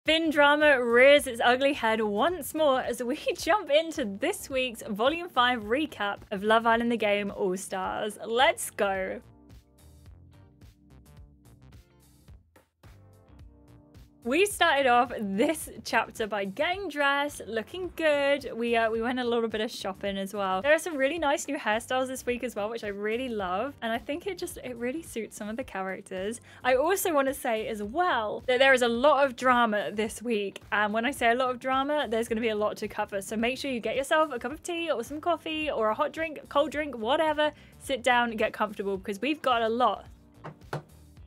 Finn drama rears its ugly head once more as we jump into this week's Volume 5 recap of Love Island: The Game All-Stars. Let's go. We started off this chapter by getting dressed, looking good. We went a little bit of shopping as well. There are some really nice new hairstyles this week as well, which I really love. And I think it really suits some of the characters. I also want to say as well that there is a lot of drama this week. And when I say a lot of drama, there's going to be a lot to cover. So make sure you get yourself a cup of tea or some coffee or a hot drink, cold drink, whatever. Sit down and get comfortable because we've got a lot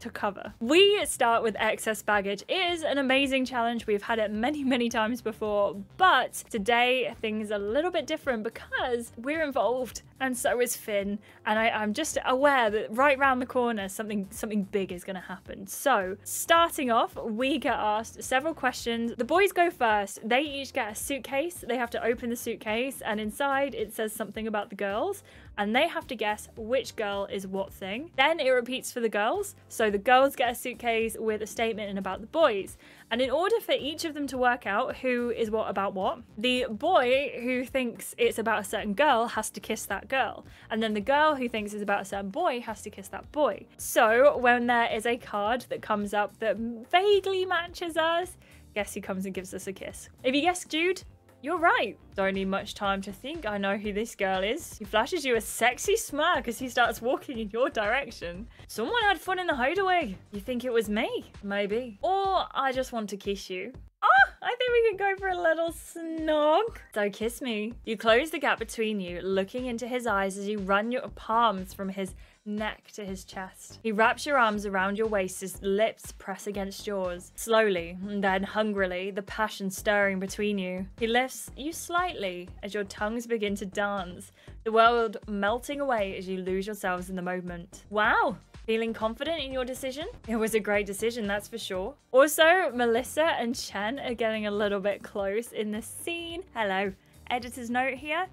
to cover. We start with excess baggage. It is an amazing challenge. We've had it many times before, but today things are a little bit different because we're involved and so is Finn, and I'm just aware that right around the corner something big is going to happen. So starting off, we get asked several questions. The boys go first. They each get a suitcase. They have to open the suitcase, and inside it says something about the girls, and they have to guess which girl is what thing. Then it repeats for the girls. So the girls get a suitcase with a statement in about the boys. And in order for each of them to work out who is what about what, the boy who thinks it's about a certain girl has to kiss that girl. And then the girl who thinks it's about a certain boy has to kiss that boy. So when there is a card that comes up that vaguely matches us, guess who comes and gives us a kiss? If you guess Jude, you're right. Don't need much time to think. I know who this girl is. He flashes you a sexy smirk as he starts walking in your direction. Someone had fun in the hideaway. You think it was me? Maybe. Or I just want to kiss you. Oh, I think we could go for a little snog. So kiss me. You close the gap between you, looking into his eyes as you run your palms from his neck to his chest. He wraps your arms around your waist, his lips press against yours. Slowly, and then hungrily, the passion stirring between you. He lifts you slightly as your tongues begin to dance, the world melting away as you lose yourselves in the moment. Wow! Feeling confident in your decision? It was a great decision, that's for sure. Also, Melissa and Chen are getting a little bit close in this scene. Hello. Editor's note here.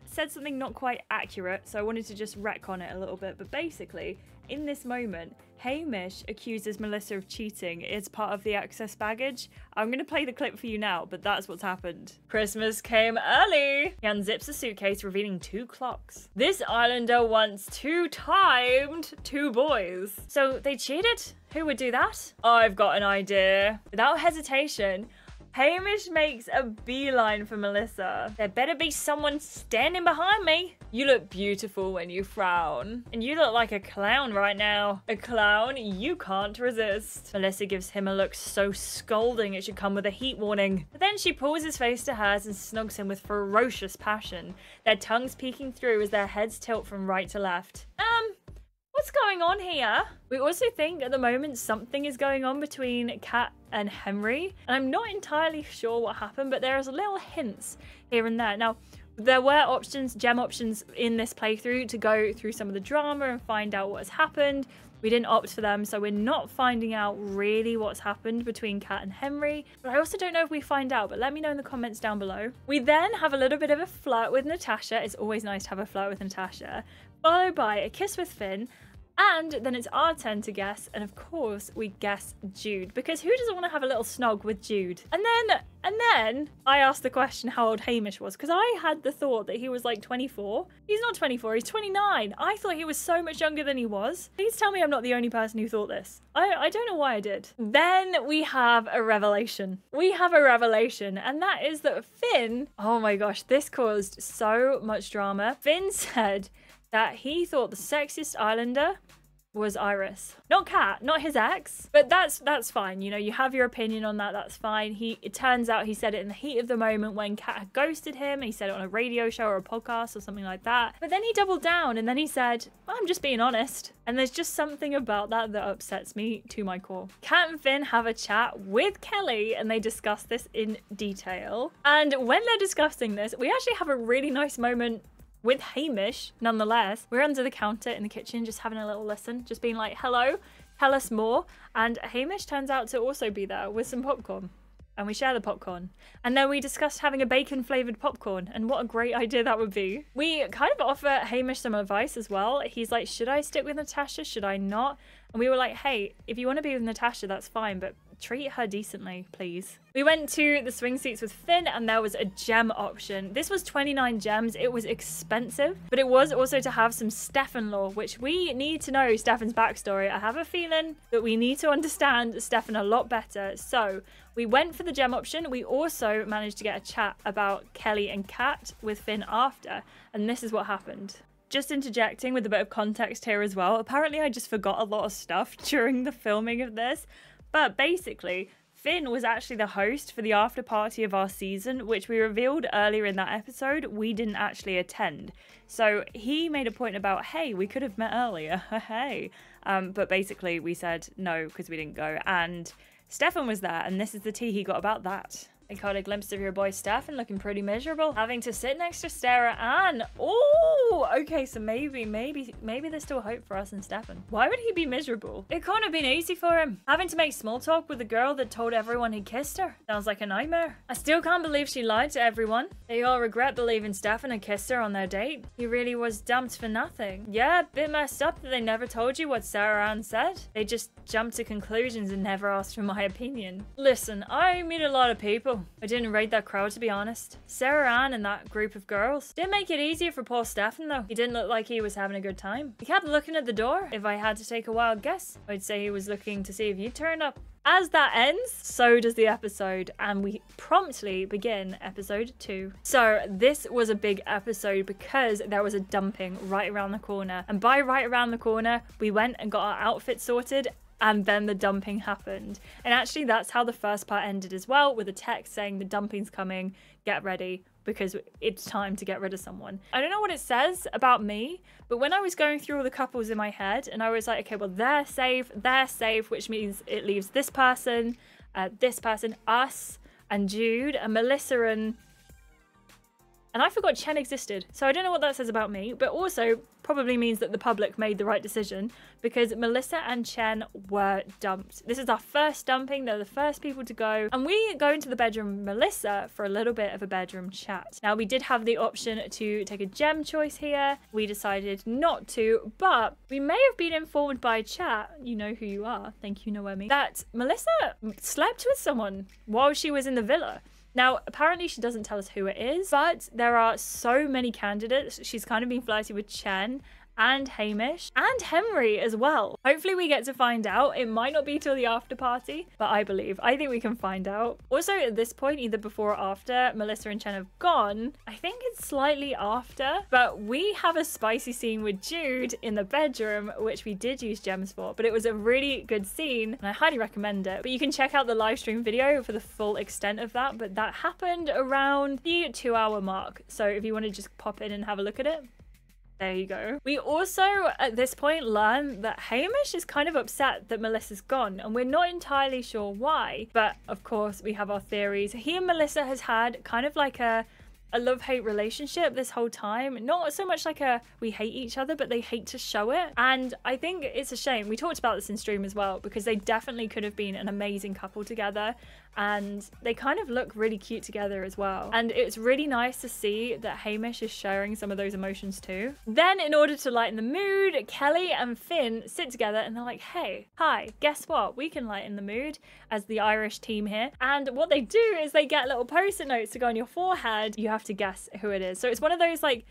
Said something not quite accurate, so I wanted to just retcon it a little bit. But basically, in this moment, Hamish accuses Melissa of cheating. It's part of the excess baggage. I'm going to play the clip for you now, but that's what's happened. Christmas came early. He unzips the suitcase, revealing 2 clocks. This islander wants 2-timed 2 boys. So they cheated? Who would do that? I've got an idea. Without hesitation, Hamish makes a beeline for Melissa. There better be someone standing behind me. You look beautiful when you frown. And you look like a clown right now. A clown you can't resist. Melissa gives him a look so scolding it should come with a heat warning. But then she pulls his face to hers and snugs him with ferocious passion, their tongues peeking through as their heads tilt from right to left. What's going on here? We also think at the moment something is going on between Kat and Henry. And I'm not entirely sure what happened, but there's little hints here and there. Now, there were options, gem options in this playthrough to go through some of the drama and find out what has happened. We didn't opt for them, so we're not finding out really what's happened between Kat and Henry. But I also don't know if we find out, but let me know in the comments down below. We then have a little bit of a flirt with Natasha. It's always nice to have a flirt with Natasha. Followed by a kiss with Finn. And then it's our turn to guess, and of course we guess Jude, because who doesn't want to have a little snog with Jude? And then I asked the question how old Hamish was, because I had the thought that he was like 24. He's not 24, he's 29. I thought he was so much younger than he was. Please tell me I'm not the only person who thought this. I don't know why I did. Then we have a revelation. We have a revelation, and that is that Finn, oh my gosh, this caused so much drama. Finn said that he thought the sexiest islander was Iris. Not Kat, not his ex, but that's fine. You know, you have your opinion on that, that's fine. It turns out he said it in the heat of the moment when Kat had ghosted him. He said it on a radio show or a podcast or something like that. But then he doubled down and then he said, well, I'm just being honest. And there's just something about that that upsets me to my core. Kat and Finn have a chat with Kelly and they discuss this in detail. And when they're discussing this, we actually have a really nice moment with Hamish, nonetheless. We're under the counter in the kitchen, just having a little listen, just being like, hello, tell us more. And Hamish turns out to also be there with some popcorn. And we share the popcorn. And then we discussed having a bacon-flavoured popcorn, and what a great idea that would be. We kind of offer Hamish some advice as well. He's like, should I stick with Natasha? Should I not? And we were like, hey, if you want to be with Natasha, that's fine, but treat her decently, please. We went to the swing seats with Finn and there was a gem option. This was 29 gems. It was expensive, but it was also to have some Stefan lore, which we need to know Stefan's backstory. I have a feeling that we need to understand Stefan a lot better. So we went for the gem option. We also managed to get a chat about Kelly and Kat with Finn after, and this is what happened. Just interjecting with a bit of context here as well. Apparently I just forgot a lot of stuff during the filming of this, but basically Finn was actually the host for the after party of our season, which we revealed earlier in that episode we didn't actually attend. So he made a point about, hey, we could have met earlier, hey. But basically we said no because we didn't go, and Stefan was there, and this is the tea he got about that. I caught a glimpse of your boy Stefan looking pretty miserable, having to sit next to Sarah Ann. Oh, okay, so maybe there's still hope for us and Stefan. Why would he be miserable? It couldn't have been easy for him, having to make small talk with a girl that told everyone he kissed her. Sounds like a nightmare. I still can't believe she lied to everyone. They all regret believing Stefan had kissed her on their date. He really was dumped for nothing. Yeah, a bit messed up that they never told you what Sarah Ann said. They just jumped to conclusions and never asked for my opinion. Listen, I meet a lot of people. I didn't rate that crowd, to be honest. Sarah Ann and that group of girls didn't make it easier for poor Stefan though. He didn't look like he was having a good time. He kept looking at the door. If I had to take a wild guess, I'd say he was looking to see if you'd turn up. As that ends, so does the episode, and we promptly begin episode 2. So this was a big episode because there was a dumping right around the corner, and by right around the corner we went and got our outfit sorted, and then the dumping happened. And actually that's how the first part ended as well, with a text saying the dumping's coming, get ready, because it's time to get rid of someone. I don't know what it says about me, but when I was going through all the couples in my head and I was like, okay, well, they're safe, which means it leaves this person, us, and Jude, and Melissa, and I forgot Chen existed. So I don't know what that says about me, but also probably means that the public made the right decision because Melissa and Chen were dumped. This is our first dumping. They're the first people to go. And we go into the bedroom with Melissa for a little bit of a bedroom chat. Now, we did have the option to take a gem choice here. We decided not to, but we may have been informed by chat, you know who you are, thank you, Noemi, that Melissa slept with someone while she was in the villa. Now, apparently she doesn't tell us who it is, but there are so many candidates. She's kind of been flirty with Chen and Hamish and Henry as well. Hopefully we get to find out. It might not be till the after party, but I think we can find out. Also at this point, either before or after Melissa and Chen have gone, I think it's slightly after, but we have a spicy scene with Jude in the bedroom, which we did use gems for, but it was a really good scene and I highly recommend it. But you can check out the live stream video for the full extent of that, but that happened around the 2-hour mark. So if you want to just pop in and have a look at it, there you go. We also, at this point, learn that Hamish is kind of upset that Melissa's gone, and we're not entirely sure why. But, of course, we have our theories. He and Melissa has had kind of like a love-hate relationship this whole time. Not so much like we hate each other, but they hate to show it. And I think it's a shame. We talked about this in stream as well, because they definitely could have been an amazing couple together. And they kind of look really cute together as well. And it's really nice to see that Hamish is sharing some of those emotions too. Then, in order to lighten the mood, Kelly and Finn sit together and they're like, hey, hi, guess what? We can lighten the mood as the Irish team here. And what they do is they get little post-it notes to go on your forehead. You have to guess who it is. So it's one of those like,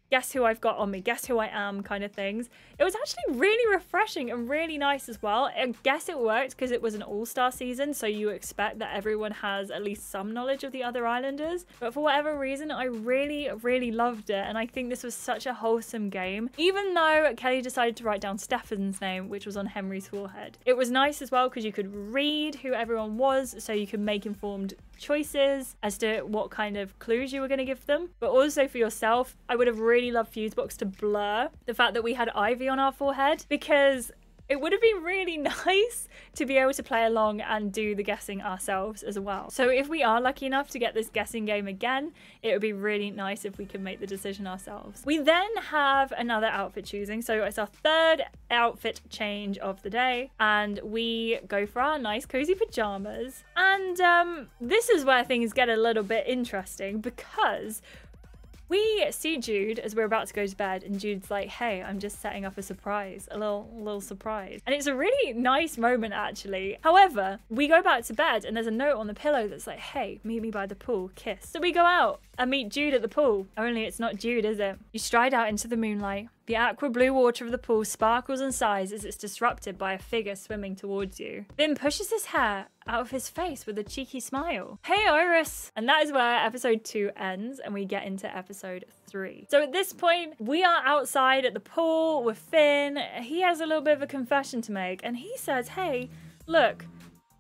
guess who I've got on me, guess who I am kind of things. It was actually really refreshing and really nice as well. I guess it worked because it was an all-star season, so you expect that everyone has at least some knowledge of the other islanders. But for whatever reason, I really, really loved it, and I think this was such a wholesome game. Even though Kelly decided to write down Stefan's name, which was on Henry's forehead. It was nice as well because you could read who everyone was, so you could make informed choices as to what kind of clues you were going to give them. But also for yourself, I would have really loved Fusebox to blur the fact that we had Ivy on our forehead, because it would have been really nice to be able to play along and do the guessing ourselves as well. So if we are lucky enough to get this guessing game again, it would be really nice if we could make the decision ourselves. We then have another outfit choosing. So it's our third outfit change of the day, and we go for our nice cozy pajamas. And this is where things get a little bit interesting, because We see Jude as we're about to go to bed, and Jude's like, hey, I'm just setting up a surprise, a little surprise. And it's a really nice moment, actually. However, we go back to bed and there's a note on the pillow that's like, hey, meet me by the pool, kiss. So we go out and meet Jude at the pool. Only it's not Jude, is it? You stride out into the moonlight. The aqua blue water of the pool sparkles and sighs as it's disrupted by a figure swimming towards you. Finn pushes his hair out of his face with a cheeky smile. Hey, Iris! And that is where episode 2 ends and we get into episode 3. So at this point, we are outside at the pool with Finn. He has a little bit of a confession to make and he says, hey, look,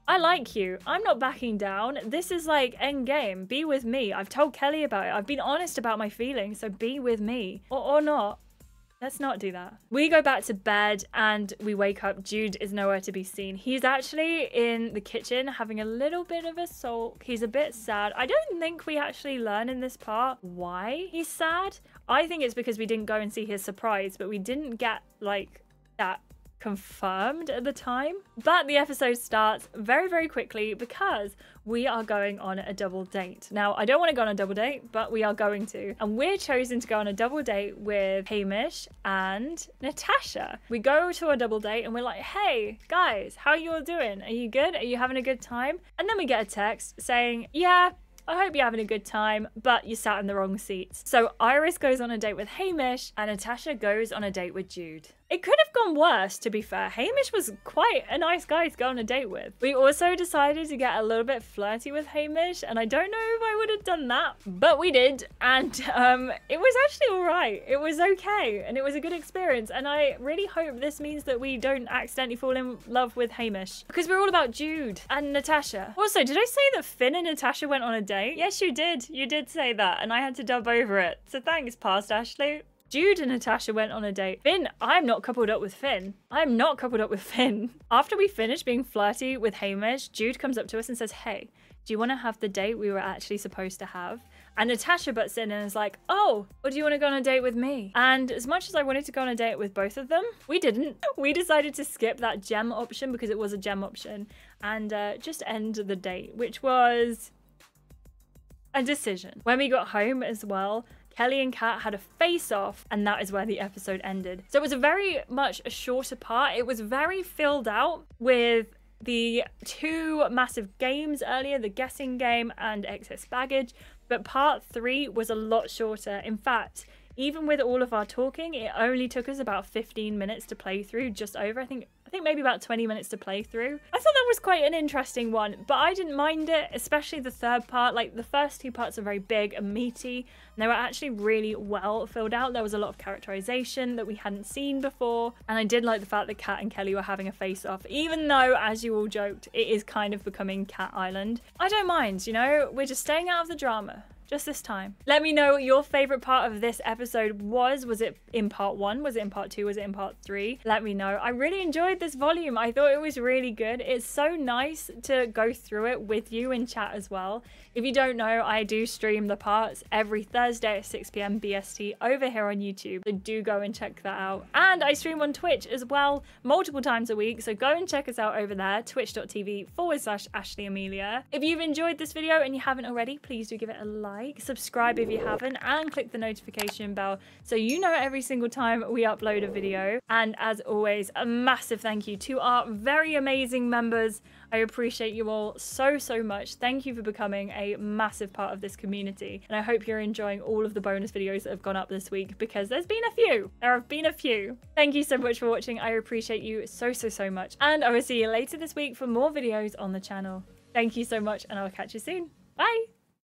I like you. I'm not backing down. This is like end game. Be with me. I've told Kelly about it. I've been honest about my feelings, so be with me. Or not. Let's not do that. We go back to bed and we wake up. Jude is nowhere to be seen. He's actually in the kitchen having a little bit of a sulk. He's a bit sad. I don't think we actually learn in this part why he's sad. I think it's because we didn't go and see his surprise, but we didn't get like that confirmed at the time. But the episode starts very, very quickly because we are going on a double date. Now, I don't want to go on a double date, but we are going to. And we're chosen to go on a double date with Hamish and Natasha. We go to a double date and we're like, hey, guys, how are you all doing? Are you good? Are you having a good time? And then we get a text saying, yeah, I hope you're having a good time, but you sat in the wrong seats. So Iris goes on a date with Hamish and Natasha goes on a date with Jude. It could have gone worse, to be fair. Hamish was quite a nice guy to go on a date with. We also decided to get a little bit flirty with Hamish, and I don't know if I would have done that, but we did, and it was actually all right. It was okay, and it was a good experience, and I really hope this means that we don't accidentally fall in love with Hamish, because we're all about Jude and Natasha. Also, did I say that Finn and Natasha went on a date? Yes, you did. You did say that, and I had to dub over it. So thanks, past Ashleigh. Jude and Natasha went on a date. Finn, I'm not coupled up with Finn. I'm not coupled up with Finn. After we finish being flirty with Hamish, Jude comes up to us and says, hey, do you want to have the date we were actually supposed to have? And Natasha butts in and is like, oh, or do you want to go on a date with me? And as much as I wanted to go on a date with both of them, we didn't. We decided to skip that gem option because it was a gem option and just end the date, which was a decision. When we got home as well, Kelly and Kat had a face-off, and that is where the episode ended. So it was a very much a shorter part. It was very filled out with the 2 massive games earlier, the guessing game and excess baggage, but part 3 was a lot shorter. In fact, even with all of our talking, it only took us about 15 minutes to play through, just over. I think maybe about 20 minutes to play through. I thought that was quite an interesting one, but I didn't mind it, especially the third part. Like, the first 2 parts are very big and meaty, and they were actually really well filled out. There was a lot of characterization that we hadn't seen before, and I did like the fact that Kat and Kelly were having a face-off, even though, as you all joked, it is kind of becoming Cat Island. I don't mind, you know? We're just staying out of the drama. Just this time. Let me know what your favorite part of this episode was. Was it in part 1? Was it in part 2? Was it in part 3? Let me know. I really enjoyed this volume. I thought it was really good. It's so nice to go through it with you in chat as well. If you don't know, I do stream the parts every Thursday at 6 PM BST over here on YouTube. So do go and check that out. And I stream on Twitch as well multiple times a week. So go and check us out over there, twitch.tv/Ashleigh Emilia. If you've enjoyed this video and you haven't already, please do give it a like, subscribe if you haven't, and click the notification bell so you know every single time we upload a video. And as always, a massive thank you to our very amazing members. I appreciate you all so much. Thank you for becoming a massive part of this community, and I hope you're enjoying all of the bonus videos that have gone up this week, because there have been a few. Thank you so much for watching. I appreciate you so much, and I will see you later this week for more videos on the channel. Thank you so much, and I'll catch you soon. Bye.